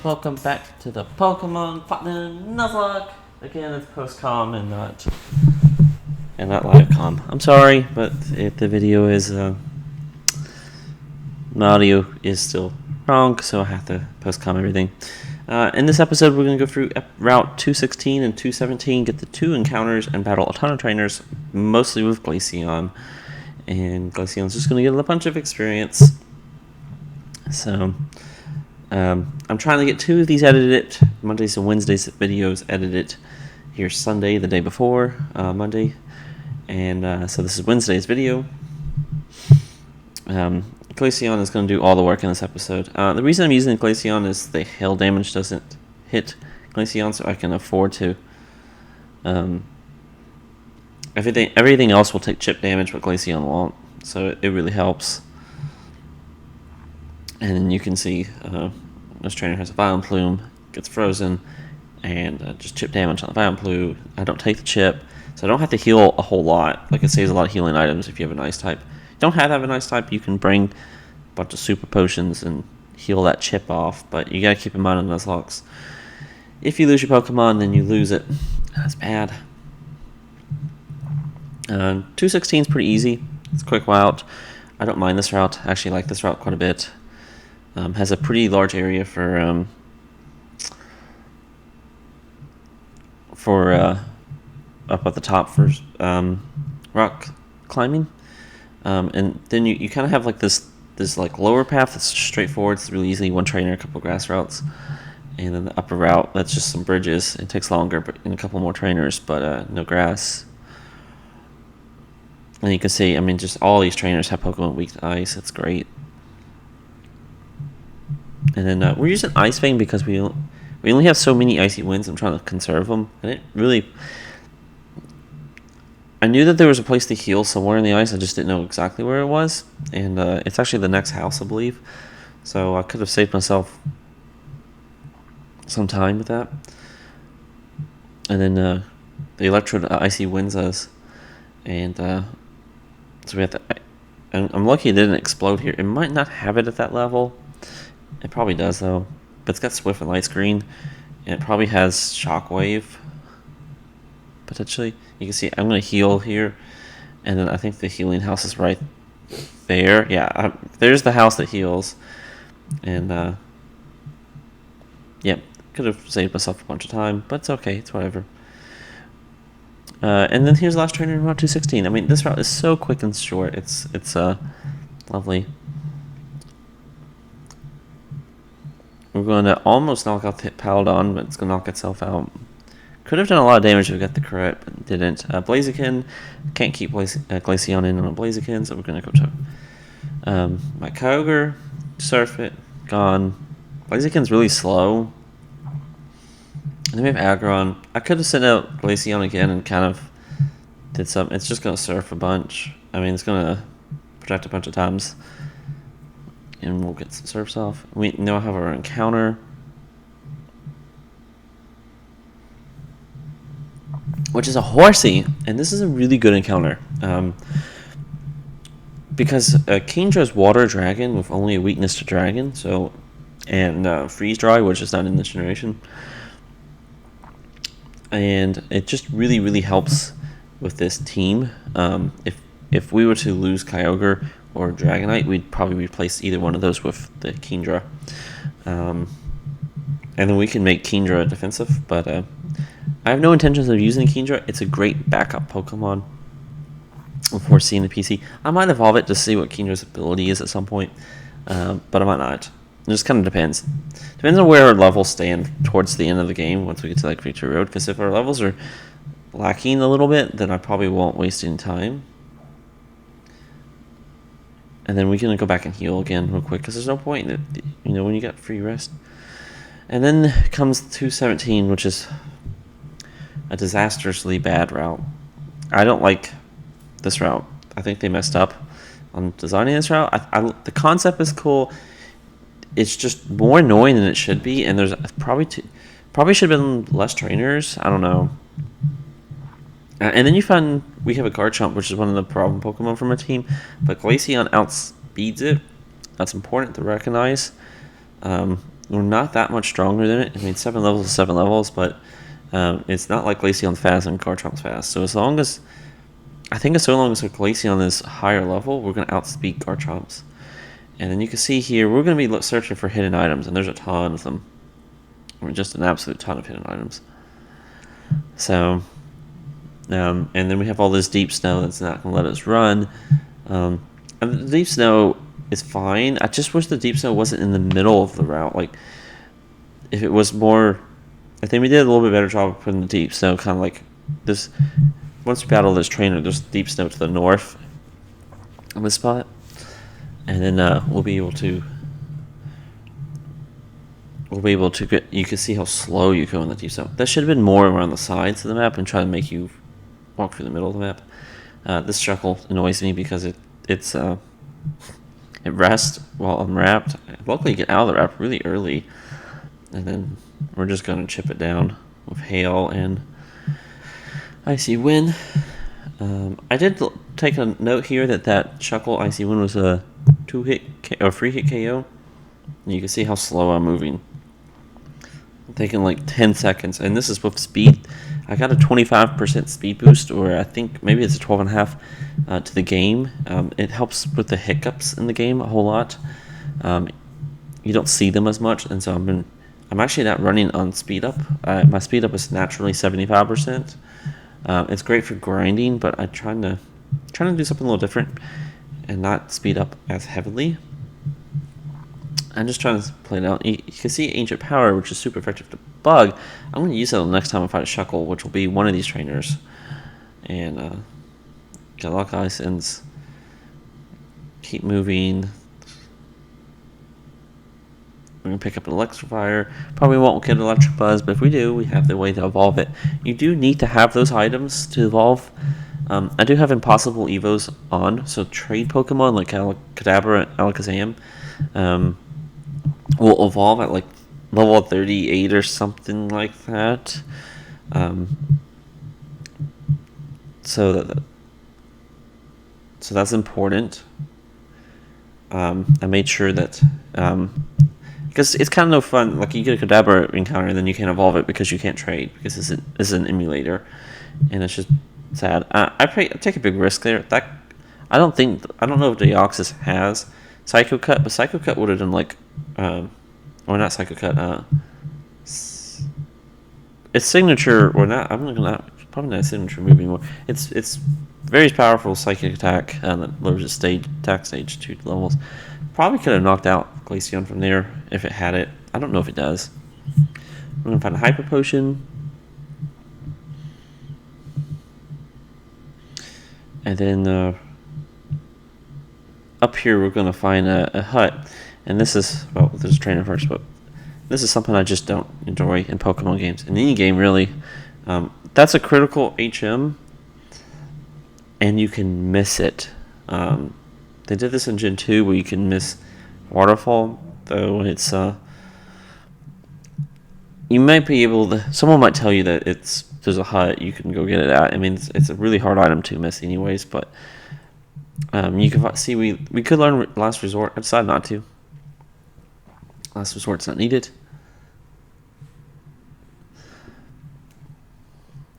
Welcome back to the Pokemon Platinum Nuzlocke. Again, it's post-com and not live com. I'm sorry, but if the video is the audio is still wrong, so I have to post-com everything. In this episode, we're going to go through Route 216 and 217, get the 2 encounters, and battle a ton of trainers, mostly with Glaceon. And Glaceon's just going to get a bunch of experience. So I'm trying to get 2 of these edited, Mondays and Wednesdays videos edited here Sunday, the day before Monday. And so this is Wednesday's video. Glaceon is going to do all the work in this episode. The reason I'm using Glaceon is the hail damage doesn't hit Glaceon, so I can afford to. Everything else will take chip damage, but Glaceon won't, so it really helps. And then you can see this trainer has a Violent Plume, gets frozen, and just chip damage on the Violent Plume. I don't take the chip, so I don't have to heal a whole lot. Like, it saves a lot of healing items if you have an Ice type. If you don't have an Ice type, you can bring a bunch of Super Potions and heal that chip off, but you gotta keep in mind on Nuzlockes. If you lose your Pokemon, then you lose it. That's bad. 216 is pretty easy. It's a quick route. I don't mind this route. I actually like this route quite a bit. Has a pretty large area for up at the top for rock climbing, and then you kind of have like this like lower path that's straightforward. It's really easy, one trainer, a couple grass routes, and then the upper route that's just some bridges. It takes longer, but and a couple more trainers, but no grass. And you can see, I mean, just all these trainers have Pokemon weak to ice. It's great. And then we're using Ice Fang because we only have so many icy winds. I'm trying to conserve them. And I knew that there was a place to heal somewhere in the ice. I just didn't know exactly where it was. And it's actually the next house, I believe. So I could have saved myself some time with that. And then the Electrode Icy Winds us. And so we have to. And I'm lucky it didn't explode here. It might not have it at that level. It probably does, though. But it's got Swift and Light Screen. And it probably has Shockwave. Potentially. You can see I'm going to heal here. And then I think the healing house is right there. Yeah, there's the house that heals. And, yeah, could have saved myself a bunch of time. But it's okay. It's whatever. And then here's the last trainer in Route 216. I mean, this route is so quick and short. It's lovely. We're going to almost knock out the Paladon, but it's going to knock itself out. Could have done a lot of damage if we got the crit, but didn't. Blaziken, can't keep Glaceon in on a Blaziken, so we're going to go to my Kyogre, Surf it, gone. Blaziken's really slow. And then we have Aggron. I could have sent out Glaceon again and kind of did something. It's just going to surf a bunch. I mean, it's going to project a bunch of times. And we'll get some surfs off. We now have our encounter, which is a Horsey. And this is a really good encounter. Because Kingdra is Water Dragon with only a weakness to Dragon. So, and Freeze Dry, which is not in this generation. And it just really, really helps with this team. If we were to lose Kyogre or Dragonite, we'd probably replace either one of those with the Kingdra. And then we can make Kingdra defensive, but I have no intentions of using Kingdra. It's a great backup Pokemon before seeing the PC. I might evolve it to see what Kindra's ability is at some point, but I might not. It just kind of depends. Depends on where our levels stand towards the end of the game once we get to like Victory Road. Because if our levels are lacking a little bit, then I probably won't waste any time. And then we can go back and heal again real quick because there's no point, when you got free rest. And then comes 217, which is a disastrously bad route. I don't like this route. I think they messed up on designing this route. The concept is cool. It's just more annoying than it should be, and there's probably should have been less trainers. I don't know. And then we have a Garchomp, which is one of the problem Pokemon from a team, but Glaceon outspeeds it. That's important to recognize. We're not that much stronger than it. I mean, 7 levels is 7 levels, but it's not like Glaceon's fast and Garchomp's fast. So as long as Glaceon is higher level, we're going to outspeed Garchomp's. And then you can see here, we're going to be searching for hidden items, and there's a ton of them. I mean, just an absolute ton of hidden items. So, and then we have all this deep snow that's not going to let us run. And the deep snow is fine. I just wish the deep snow wasn't in the middle of the route. Like, if it was more, I think we did a little bit better job of putting the deep snow kind of like this. Once we battle this trainer, there's deep snow to the north on this spot, and then we'll be able to get. You can see how slow you go in the deep snow. That should have been more around the sides of the map and try to make you walk through the middle of the map. This Shuckle annoys me because it rests while I'm wrapped. Luckily, you get out of the wrap really early, and then we're just gonna chip it down with hail and Icy Wind. I did take a note here that Shuckle Icy Wind was a 2-hit or 3-hit KO. And you can see how slow I'm moving. I'm taking like 10 seconds, and this is with speed. I got a 25% speed boost, or I think maybe it's a 12.5 to the game. It helps with the hiccups in the game a whole lot. You don't see them as much, and so I'm actually not running on speed up. My speed up is naturally 75%. It's great for grinding, but I'm trying to do something a little different and not speed up as heavily. I'm just trying to play it out. You can see Ancient Power, which is super effective to bug. I'm going to use it the next time I fight a Shuckle, which will be one of these trainers. And get Lock Ice and keep moving. We're going to pick up an Electrifier. Probably won't get Electric Buzz, but if we do, we have the way to evolve it. You do need to have those items to evolve. I do have Impossible Evos on, so trade Pokemon like Kadabra and Alakazam will evolve at like level 38 or something like that. So that's important. I made sure that because it's kind of no fun. Like you get a Kadabra encounter and then you can't evolve it because you can't trade because it's an emulator, and it's just sad. I take a big risk there. I don't know if Deoxys has Psycho Cut, but Psycho Cut would have done like, or not Psycho Cut. Its signature, or not. Probably not a signature move anymore. It's very powerful psychic attack that lowers its attack stage 2 levels. Probably could have knocked out Glaceon from there if it had it. I don't know if it does. We're gonna find a Hyper Potion. And then up here we're going to find a hut. And this is, well, there's a trainer first, but this is something I just don't enjoy in Pokemon games. In any game, really. That's a critical HM, and you can miss it. They did this in Gen 2 where you can miss Waterfall, though it's... you might be able to... Someone might tell you that there's a hut you can go get it at. I mean, it's a really hard item to miss anyways, but you can see we could learn Last Resort. I decided not to. Last Resort's not needed.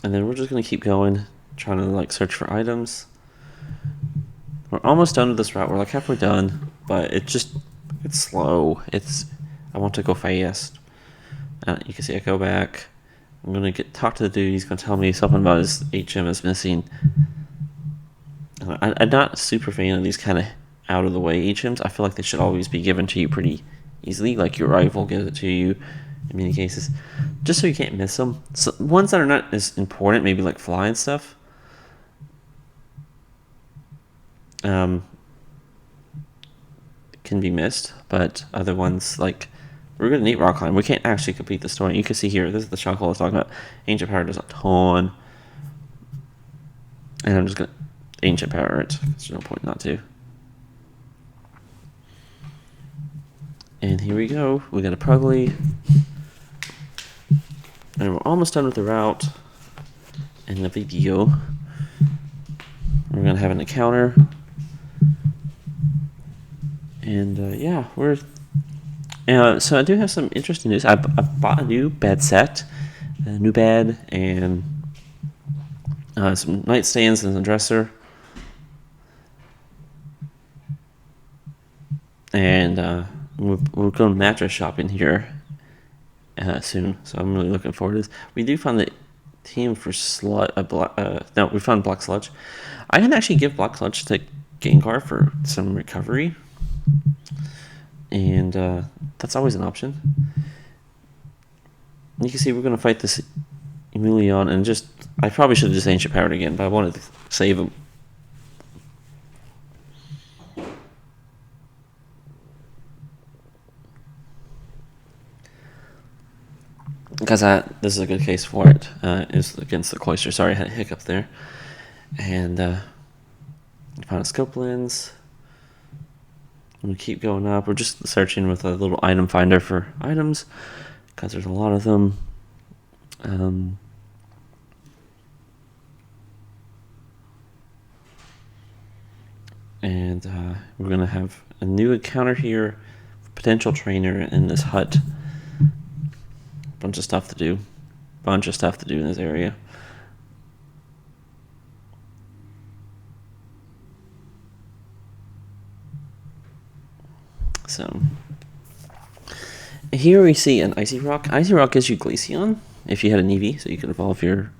And then we're just going to keep going, trying to like search for items. We're almost done with this route. We're like halfway done, but it's slow. I want to go fast. You can see I go back. I'm going to talk to the dude. He's going to tell me something about his HM is missing. I'm not a super fan of these kind of out-of-the-way HMs. I feel like they should always be given to you pretty easily, like your rival gives it to you in many cases, just so you can't miss them. So ones that are not as important, maybe like fly and stuff, can be missed, but other ones, like, we're going to need Rock Climb. We can't actually complete the story. You can see here, this is the Shuckle I was talking about. Ancient Power does a ton. And I'm just going to Ancient Power it. There's no point not to. And here we go. We got a Pugly. And we're almost done with the route in the video. We're going to have an encounter. And yeah, we're So I do have some interesting news. I bought a new bed set, a new bed, and some nightstands and a dresser. And we're going mattress shopping here soon, so I'm really looking forward to this. We do find the team for no, we found Black Sludge. I can actually give Black Sludge to Gengar for some recovery, and that's always an option. You can see we're going to fight this Emilion, and I probably should have just Ancient Powered again, but I wanted to save him. Because this is a good case for it. It's against the Cloister. Sorry, I had a hiccup there. And found a scope lens. I'm going to keep going up. We're just searching with a little item finder for items, because there's a lot of them. And we're going to have a new encounter here, potential trainer in this hut. Bunch of stuff to do in this area. So here we see an Icy Rock. Icy Rock gives you Glaceon if you had an Eevee, so you can evolve your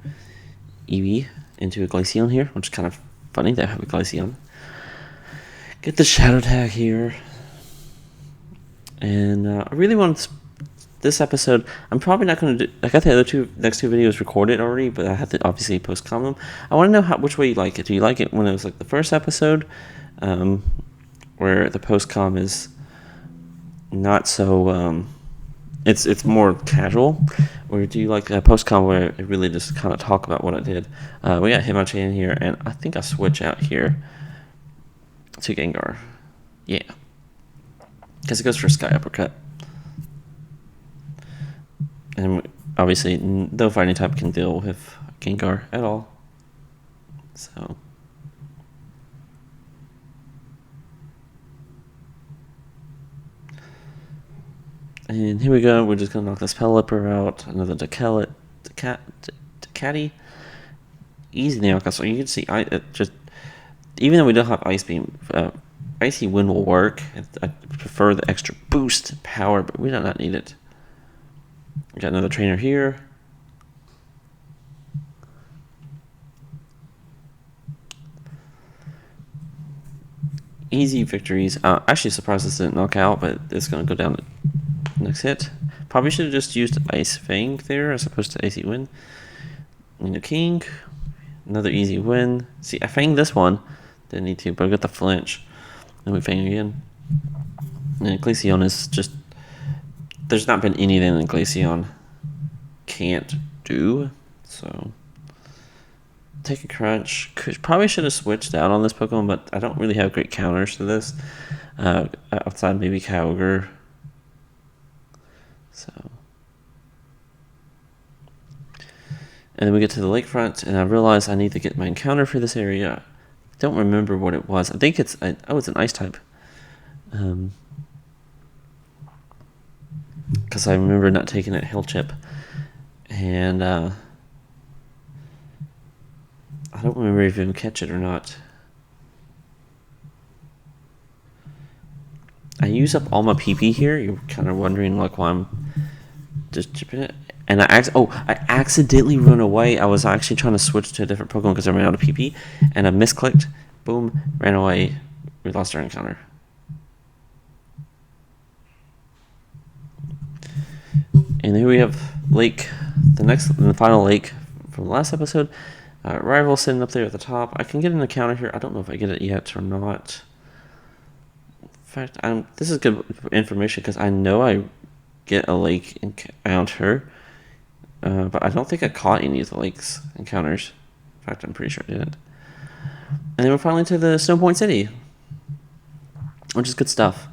Eevee into a Glaceon here, which is kind of funny that I have a Glaceon. Get the Shadow Tag here. And I really want this episode. I'm probably not going to do. I got the next two videos recorded already, but I have to obviously post-com them. I want to know which way you like it. Do you like it when it was like the first episode, where the post-com is not so it's more casual, or do you like a post-com where it really just kind of talk about what I did? We got Hitmonchan here, and I think I'll switch out here to Gengar. Yeah, because it goes for Sky Uppercut. And obviously, no fighting type can deal with Gengar at all. So. And here we go. We're just going to knock this Pelipper out. Another Decatty. Easy now, so you can see, even though we don't have Ice Beam, Icy Wind will work. I prefer the extra boost power, but we do not need it. We got another trainer here. Easy victories. Actually surprised this didn't knock out, but it's going to go down to next hit. Probably should have just used Ice Fang there as opposed to Icy Wind. And the King. Another easy win. See, I fanged this one. Didn't need to, but I got the flinch. Then we fang again. And Glaceon is just... There's not been anything that Glaceon can't do. So... Take a crunch. Probably should have switched out on this Pokemon, but I don't really have great counters to this. Outside maybe Kyogre. So... And then we get to the lakefront, and I realize I need to get my encounter for this area. I don't remember what it was. I think it's an ice type. Because I remember not taking it Hill Chip. And I don't remember if you can catch it or not. I use up all my PP here. You're kind of wondering like why I'm just chipping it. And I accidentally run away. I was actually trying to switch to a different Pokemon because I ran out of PP. And I misclicked. Boom. Ran away. We lost our encounter. And here we have Lake. The final lake from the last episode. Rival sitting up there at the top. I can get an encounter here. I don't know if I get it yet or not. In fact, this is good information because I know I get a lake encounter. But I don't think I caught any of the lakes encounters. In fact, I'm pretty sure I didn't. And then we're finally to the Snow Point City, which is good stuff.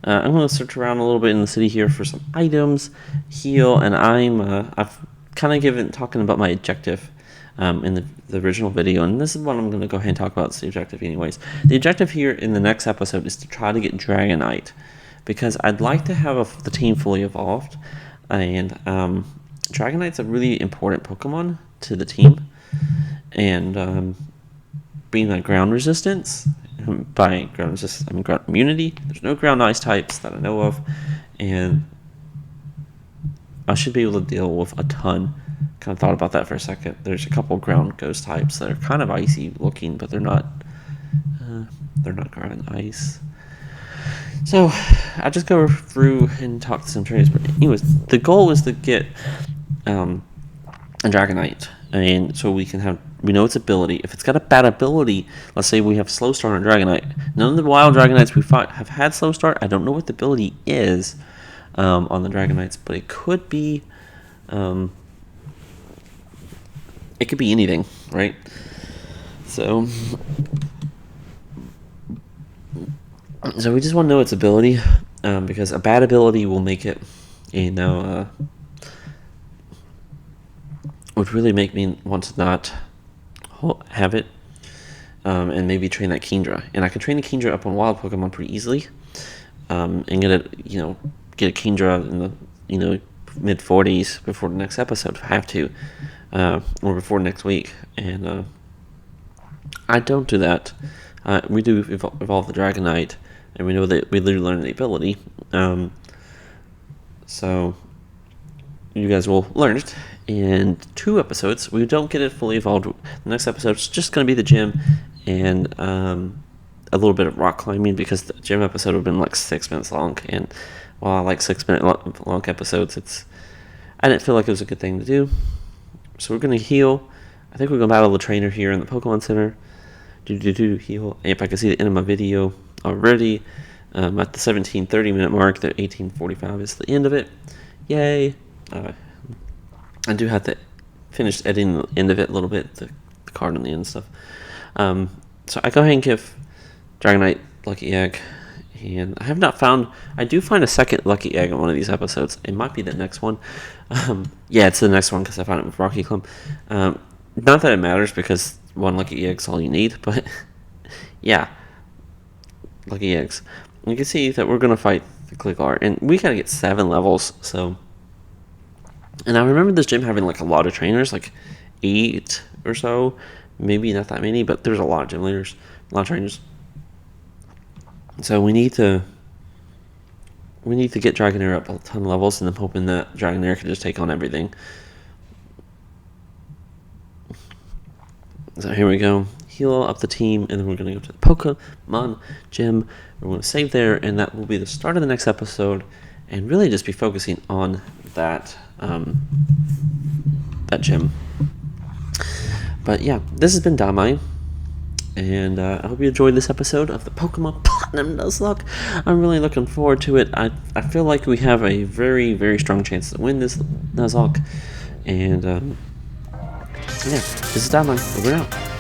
I'm going to search around a little bit in the city here for some items, heal, and I've kind of talking about my objective in the original video, and this is what I'm going to go ahead and talk about. It's the objective anyways. The objective here in the next episode is to try to get Dragonite, because I'd like to have the team fully evolved, and Dragonite's a really important Pokemon to the team, and being a ground resistance, by ground resistance I mean ground immunity. There's no ground ice types that I know of, and I should be able to deal with a ton. Kind of thought about that for a second. There's a couple ground ghost types that are kind of icy looking, but they're not ground ice. So I just go through and talk to some trainers. But anyways, the goal is to get a Dragonite, and so we know its ability. If it's got a bad ability, let's say we have slow start on Dragonite. None of the wild Dragonites we fought have had slow start. I don't know what the ability is on the Dragonites, but it could be anything, right? So we just want to know its ability, because a bad ability will make it, would really make me want to not have it, and maybe train that Kingdra. And I can train the Kingdra up on wild Pokemon pretty easily, and get a Kingdra in the mid 40s before the next episode if I have to, or before next week. And I don't do that. We do evolve the Dragonite, and we know that we literally learn the ability. So you guys will learn it in 2 episodes. We don't get it fully evolved. The next episode is just going to be the gym and a little bit of rock climbing, because the gym episode would have been like 6 minutes long. And while I like 6-minute long episodes, I didn't feel like it was a good thing to do. So we're going to heal. I think we're going to battle the trainer here in the Pokemon Center. Heal. If I can see the end of my video already, at the 17:30-minute mark, the 18:45 is the end of it. Yay! I do have to finish editing the end of it a little bit, the card on the end and stuff. So I go ahead and give Dragonite Lucky Egg, and I have not found. I do find a second Lucky Egg on one of these episodes. It might be the next one. Yeah, it's the next one because I found it with Rocky Clump. Not that it matters, because 1 Lucky Egg's all you need, but yeah, Lucky Eggs. You can see that we're gonna fight the Gligar, and we gotta get 7 levels. So, and I remember this gym having like a lot of trainers, like 8 or so, maybe not that many, but there's a lot of gym leaders, a lot of trainers. So we need to get Dragonair up a ton of levels, and I'm hoping that Dragonair can just take on everything. So here we go. Heal up the team, and then we're going to go to the Pokemon gym. We're going to save there, and that will be the start of the next episode, and really just be focusing on that gym. But yeah, this has been Damai, and I hope you enjoyed this episode of the Pokemon Platinum Nuzlocke. I'm really looking forward to it. I feel like we have a very, very strong chance to win this Nuzlocke, and yeah, this is Damai. Over and out.